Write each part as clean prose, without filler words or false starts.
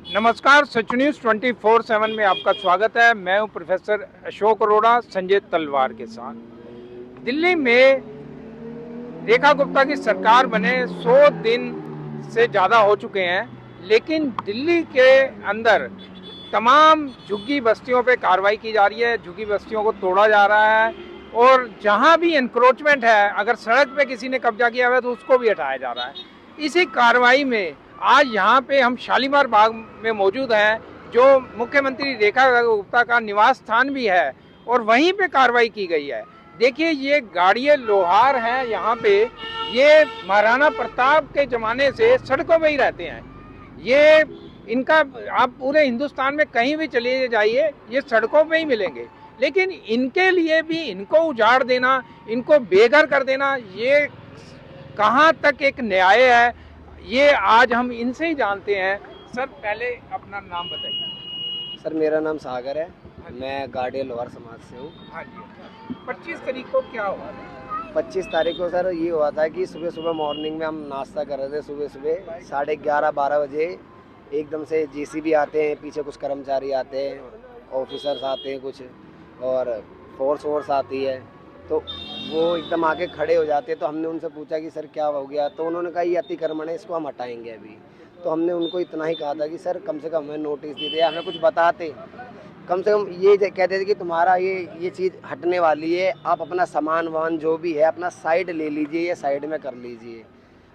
नमस्कार, सच न्यूज़ 24/7 में आपका स्वागत है। मैं हूं प्रोफेसर अशोक अरोड़ा संजय तलवार के साथ। दिल्ली में रेखा गुप्ता की सरकार बने 100 दिन से ज़्यादा हो चुके हैं, लेकिन दिल्ली के अंदर तमाम झुग्गी बस्तियों पे कार्रवाई की जा रही है, झुग्गी बस्तियों को तोड़ा जा रहा है और जहां भी एनक्रोचमेंट है, अगर सड़क पे किसी ने कब्जा किया हुआ है तो उसको भी हटाया जा रहा है। इसी कार्रवाई में आज यहाँ पे हम शालीमार बाग में मौजूद हैं, जो मुख्यमंत्री रेखा गुप्ता का निवास स्थान भी है और वहीं पे कार्रवाई की गई है। देखिए, ये गाड़ियाँ लोहार हैं यहाँ पे, ये महाराणा प्रताप के ज़माने से सड़कों में ही रहते हैं। ये इनका आप पूरे हिंदुस्तान में कहीं भी चले जाइए, ये सड़कों पे ही मिलेंगे। लेकिन इनके लिए भी इनको उजाड़ देना, इनको बेघर कर देना, ये कहाँ तक एक न्याय है, ये आज हम इनसे ही जानते हैं। सर, पहले अपना नाम बताइए। सर, मेरा नाम सागर है। मैं गाड़िया लोहार समाज से हूँ। हाँ जी। 25 तारीख को क्या हुआ? 25 तारीख को सर ये हुआ था कि सुबह सुबह मॉर्निंग में हम नाश्ता कर रहे थे। सुबह सुबह 11:30-12 बजे एकदम से जेसीबी आते हैं, पीछे कुछ कर्मचारी आते हैं, ऑफिसर्स आते हैं कुछ, और फोर्स आती है, तो वो एकदम आके खड़े हो जाते हैं। तो हमने उनसे पूछा कि सर क्या हो गया, तो उन्होंने कहा ये अतिक्रमण है, इसको हम हटाएंगे अभी। तो हमने उनको इतना ही कहा था कि सर कम से कम हमें नोटिस दीजिए, हमें कुछ बताते, कम से कम ये कहते थे कि तुम्हारा ये चीज़ हटने वाली है, आप अपना सामान वामान जो भी है अपना साइड ले लीजिए या साइड में कर लीजिए।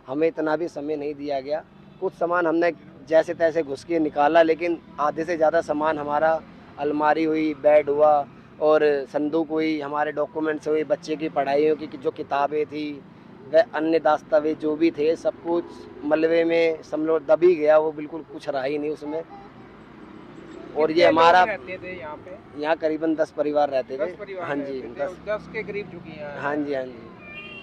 हमें इतना भी समय नहीं दिया गया। कुछ सामान हमने जैसे तैसे घुस के निकाला, लेकिन आधे से ज़्यादा सामान हमारा, अलमारी हुई, बेड हुआ और संदूक हुई, हमारे डॉक्यूमेंट्स हुए, बच्चे की पढ़ाइयों की जो किताबें थी, वह अन्य दस्तावेज जो भी थे, सब कुछ मलबे में समझो दबी गया। वो बिल्कुल कुछ रहा ही नहीं उसमें। और ये हमारा रहते थे यहाँ पे? यहाँ करीबन 10 परिवार रहते थे। 10 परिवार? हाँ जी, 10 के करीब झुग्गियाँ हैं। हाँ जी, हाँ जी।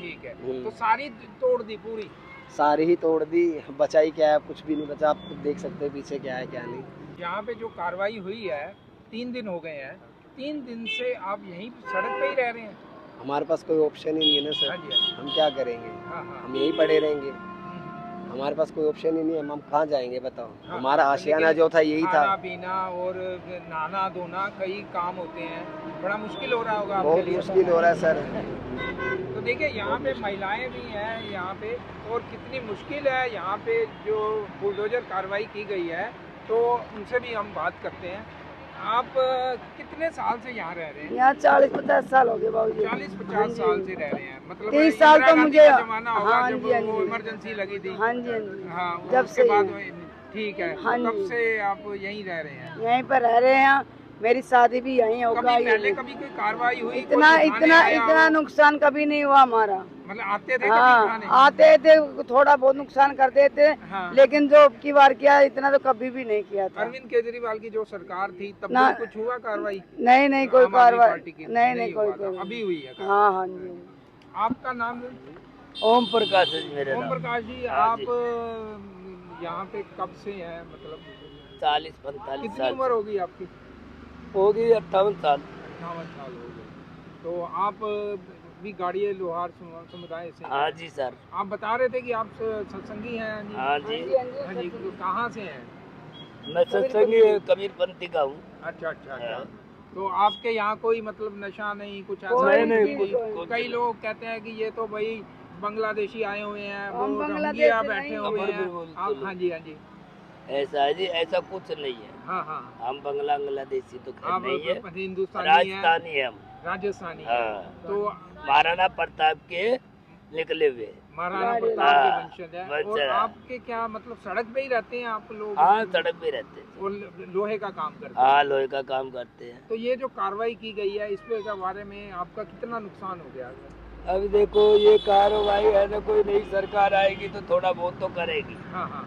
ठीक है, तो सारी तोड़ दी? पूरी सारी ही तोड़ दी, बचाई क्या है, कुछ भी नहीं बचा। आप देख सकते हैं पीछे क्या है क्या नहीं। यहाँ पे जो कार्रवाई हुई है, 3 दिन हो गए हैं, 3 दिन से आप यहीं सड़क पे ही रह रहे हैं? हमारे पास कोई ऑप्शन ही नहीं है ना सर। हाँ जी। हम क्या करेंगे? हाँ। हम यहीं पड़े रहेंगे, हमारे पास कोई ऑप्शन ही नहीं है। हम कहाँ जाएंगे बताओ? हाँ, हमारा आशियाना जो था यही था। खाना पीना और नहाना धोना कई काम होते हैं, बड़ा मुश्किल हो रहा होगा? बहुत मुश्किल हो रहा है सर। तो देखिए, यहाँ पे महिलाएं भी हैं यहाँ पे, और कितनी मुश्किल है यहाँ पे जो बुलडोजर कार्रवाई की गई है, तो उनसे भी हम बात करते हैं। आप कितने साल से यहाँ रह रहे हैं? यहाँ 40-50 साल हो गए बाबूजी। 40-50 साल से रह रहे हैं, मतलब 30 साल तो मुझे जमाना होगा जब वो इमरजेंसी लगी थी। हाँ जी, हाँ, जब उसके से बाद ठीक है। हाँ तब जी। से आप यहीं रह रहे हैं? यहीं पर रह रहे हैं। मेरी शादी भी यहीं होगा। पहले कभी कोई कार्रवाई हुई? इतना नुकसान कभी नहीं हुआ हमारा। मतलब आते थे? हाँ, आते थे, थोड़ा बहुत नुकसान कर देते। हाँ। लेकिन जो की बार किया इतना तो कभी भी नहीं किया था। अरविंद केजरीवाल की जो सरकार थी तब ना, कुछ हुआ कार्रवाई? नहीं कोई कार्रवाई नहीं कोई। अभी हुई है? हाँ जी। आपका नाम? ओम प्रकाश है मेरा नाम। ओम प्रकाश जी, आप यहाँ पे कब से हैं? मतलब 40-45 कितनी साल उम्र होगी आपकी? होगी 58 साल। 58 साल हो गए। तो आप भी गाड़िया लोहार समुदाय से? हाँ जी सर। आप बता रहे थे कि आप सत्संगी हैं? हाँ जी। हाँ जी। कहाँ से हैं? मैं सत्संगी कबीरपंथी का हूँ। अच्छा। तो आपके यहाँ कोई मतलब नशा नहीं, कुछ ऐसा? नहीं। कई लोग कहते हैं कि ये तो भाई बांग्लादेशी आए हुए हैं, वो बांग्लादेश रोहिंग्या से बैठे हुए हैं। आप? हाँ जी। ऐसा है जी, ऐसा कुछ नहीं है। हाँ। हम बांग्लादेशी तो खैर आप नहीं है, हिंदुस्तानी राजस्थानी है हम। राजस्थानी? हाँ। तो महाराणा प्रताप के निकले हुए। महाराणा प्रताप के वंशज है। वंशज और है। आपके क्या मतलब सड़क पे ही रहते हैं आप लोग? हाँ, सड़क पे रहते हैं। और लोहे का काम करते हैं? हाँ, लोहे का काम करते हैं। तो ये जो कार्रवाई की गई है, इस पे के बारे में आपका कितना नुकसान हो गया? अभी देखो, ये कार्रवाई है ना, कोई नई सरकार आएगी तो थोड़ा बहुत तो करेगी। हाँ।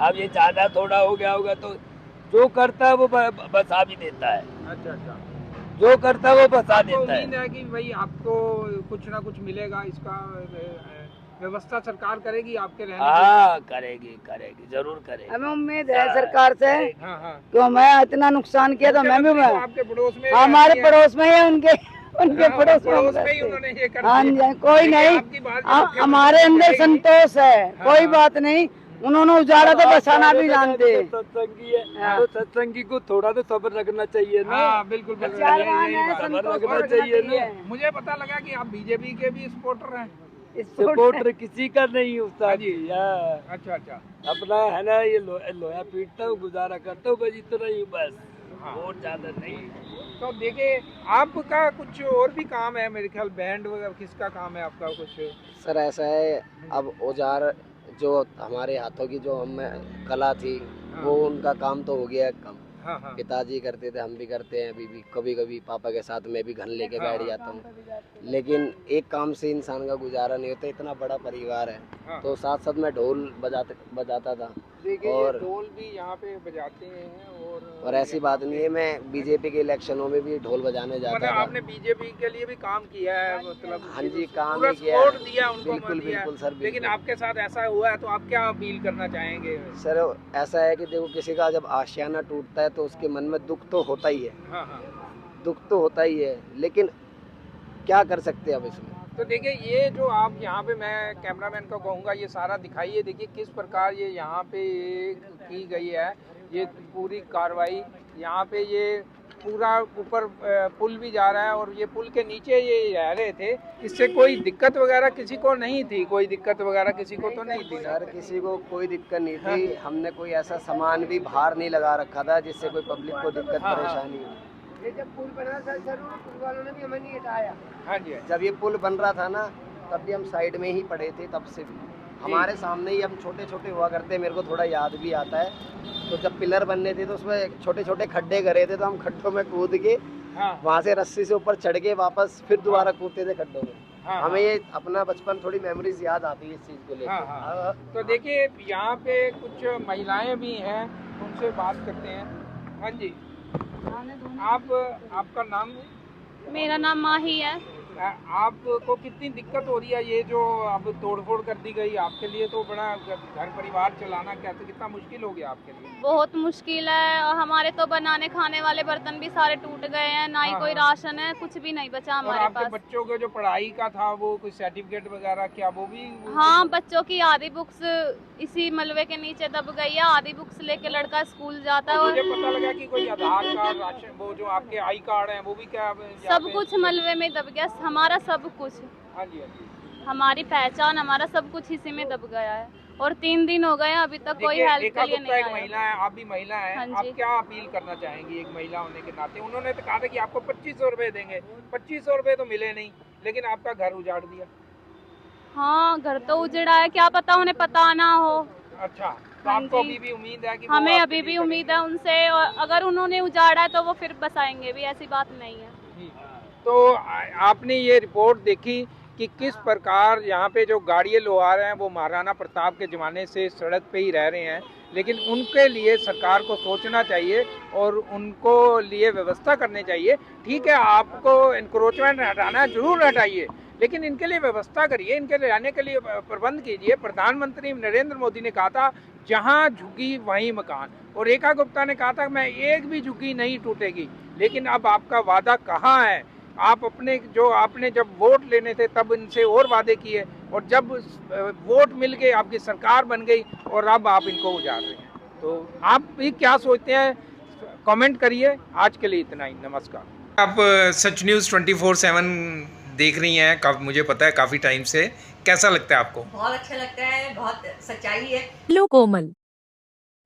अब ये ज्यादा थोड़ा हो गया होगा तो जो करता है वो बसा भी देता है। अच्छा। जो करता है वो बसा देता है। उम्मीद है कि भाई आपको कुछ ना कुछ मिलेगा, इसका व्यवस्था सरकार करेगी आपके रहने की? हाँ, करेगी जरूर करेगी। हमें उम्मीद है सरकार से। हाँ। तो मैं इतना नुकसान किया तो मैं भी आपके पड़ोस में? हमारे पड़ोस में है, उनके पड़ोस में ही उन्होंने ये कर हाँ दिया। जी। कोई नहीं, हमारे अंदर संतोष है, कोई बात नहीं। उन्होंने उजाड़ा तो बसाना भी जानते हैं। सत्संगी है हाँ। तो सत्संगी को थोड़ा तो सब्र रखना चाहिए ना। हाँ बिल्कुल बिल्कुल, चारवान यही है, बात है। सब्र संतोष रखना रखना चाहिए ना। मुझे पता लगा कि आप बीजेपी के भी सपोर्टर हैं। सपोर्टर किसी का नहीं हाँ उस्ताद जी। जी। हाँ। अच्छा अच्छा। अपना है ना ये लोया पीटता हूँ, गुजारा करता हूँ, बस इतना ही बस, हाँ। और ज्यादा नहीं। तो देखिए आपका कुछ और भी काम है मेरे ख्याल, बैंड वगैरह किसका काम है आपका कुछ? सर ऐसा है, अब औजार जो हमारे हाथों की जो हमें कला थी वो उनका काम तो हो गया है कम। हाँ हाँ। पिताजी करते थे, हम भी करते हैं अभी भी, कभी कभी पापा के साथ मैं भी घन लेके हाँ, बैठ हाँ। जाता हूँ। लेकिन एक काम से इंसान का गुजारा नहीं होता, इतना बड़ा परिवार है। हाँ। तो साथ साथ मैं ढोल बजाता था। देखिए और- ये ढोल भी यहाँ पे बजाते हैं और ऐसी बात नहीं है, मैं बीजेपी के इलेक्शनों में भी ढोल बजाने मतलब जाता था। आपने बीजेपी के लिए भी काम किया है, मतलब हाँ जी, काम पूरा ही किया है। सपोर्ट दिया उनको, बिल्कुल दिया है। बिल्कुल सर, लेकिन बिल्कुल। आपके साथ ऐसा हुआ है तो आप क्या अपील करना चाहेंगे? सर ऐसा है कि देखो, किसी का जब आशियाना टूटता है तो उसके मन में दुख तो होता ही है, हाँ हाँ। दुख तो होता ही है, लेकिन क्या कर सकते हैं अब इसमें। तो देखिए ये जो आप यहाँ पे, मैं कैमरामैन को कहूँगा ये सारा दिखाइए, देखिए किस प्रकार ये यहाँ पे की गई है ये पूरी कार्रवाई। यहाँ पे ये पूरा ऊपर पुल भी जा रहा है और ये पुल के नीचे ये रह रहे थे, इससे कोई दिक्कत वगैरह किसी को नहीं थी? कोई दिक्कत वगैरह किसी को तो नहीं थी? सर किसी को कोई दिक्कत नहीं थी, हमने कोई ऐसा सामान भी बाहर नहीं लगा रखा था जिससे कोई पब्लिक को दिक्कत हाँ, हाँ। परेशानी हो। ये जब पुल बना था सर, पुल वालों ने भी हमें नहीं हटाया। हाँ जी। जब ये पुल बन रहा था ना, तब भी हम साइड में ही पड़े थे, तब से भी हमारे सामने ही हम छोटे छोटे हुआ करते, मेरे को थोड़ा याद भी आता है। तो जब पिलर बनने थे तो उसमें छोटे छोटे खड्डे करे थे, तो हम खड्डों में कूद के हाँ वहाँ से रस्सी से ऊपर चढ़ के वापस फिर दोबारा कूदते थे खड्डों में। हाँ। हमें ये अपना बचपन थोड़ी मेमोरीज याद आती है इस चीज़ को हाँ, लेकर। हाँ। तो देखिए यहाँ पे कुछ महिलाएं भी हैं, उनसे बात करते हैं। हाँ जी, आपका नाम? मेरा नाम माही है। आपको कितनी दिक्कत हो रही है? ये जो अब तोड़फोड़ कर दी गई, आपके लिए तो बड़ा घर परिवार चलाना कैसे, कितना मुश्किल हो गया आपके लिए? बहुत मुश्किल है, और हमारे तो बनाने खाने वाले बर्तन भी सारे टूट गए हैं, ना ही हाँ, कोई हाँ। राशन है, कुछ भी नहीं बचा और हमारे आपके पास। बच्चों के जो पढ़ाई का था वो कोई सर्टिफिकेट वगैरह क्या वो भी? हाँ, बच्चों की आधी बुक्स इसी मलबे के नीचे दब गई है, आधी बुक्स लेके लड़का स्कूल जाता है मुझे और पता लगा कि कोई आधार कार्ड, राशन, वो जो आपके आई कार्ड हैं वो भी क्या सब कुछ मलबे में दब गया, हमारा सब कुछ, हाँ जी, हाँ जी। हमारी पहचान, हमारा सब कुछ इसी में दब गया है। और 3 दिन हो गए हैं, अभी तक कोई देखिए, हेल्प रेखा के लिए गुप्ता नहीं एक आया। महिला है, आप भी महिला हैं, हाँ आप जी। क्या अपील करना चाहेंगी एक महिला होने के नाते? उन्होंने तो कहा था कि आपको 2500 रुपए देंगे, 2500 रुपए तो मिले नहीं, लेकिन आपका घर उजाड़ दिया। हाँ, घर तो उजड़ा है, क्या पता उन्हें पता ना हो। अच्छा, तो हाँ आपको जी। अभी भी उम्मीद है कि वो हमें आपके अभी लिए भी करेंगे? उम्मीद है उनसे, और अगर उन्होंने उजाड़ा है तो वो फिर बसाएंगे भी, ऐसी बात नहीं है। तो आपने ये रिपोर्ट देखी कि किस प्रकार यहाँ पे जो गाड़ियाँ लोहार हैं वो महाराणा प्रताप के ज़माने से सड़क पे ही रह रहे हैं, लेकिन उनके लिए सरकार को सोचना चाहिए और उनको लिए व्यवस्था करनी चाहिए। ठीक है, आपको इंक्रोचमेंट हटाना है, जरूर हटाइए, लेकिन इनके लिए व्यवस्था करिए, इनके लिए रहने के लिए प्रबंध कीजिए। प्रधानमंत्री नरेंद्र मोदी ने कहा था जहाँ झुकी वहीं मकान, और रेखा गुप्ता ने कहा था मैं एक भी झुकी नहीं टूटेगी। लेकिन अब आपका वादा कहाँ है? आप अपने जो आपने जब वोट लेने थे तब इनसे और वादे किए, और जब वोट मिल गए आपकी सरकार बन गई और अब आप इनको उजाड़ रहे हैं। तो आप भी क्या सोचते हैं, कमेंट करिए। आज के लिए इतना ही, नमस्कार। आप सच न्यूज़ 24/7 देख रही हैं, मुझे पता है काफ़ी टाइम से, कैसा लगता है आपको? बहुत अच्छा लगता है, बहुत सच्चाई है। हेलो कोमल,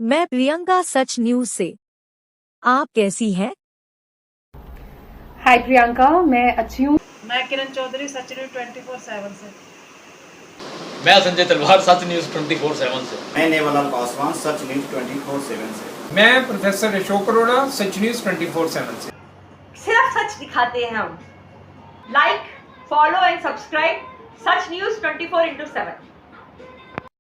मैं प्रियंका सच न्यूज से। आप कैसी हैं? हाय प्रियंका, मैं अच्छी हूँ। मैं किरण चौधरी, सच न्यूज़ 24/7 से। मैं संजय तलवार, सच न्यूज़ 24/7 से। मैं नेवलाल पासवान, सच न्यूज़ 24/7 से। मैं प्रोफेसर अशोक अरोड़ा, सच न्यूज़ 24/7 से। सिर्फ सच दिखाते हैं हम। Like, follow and subscribe such news 24/7।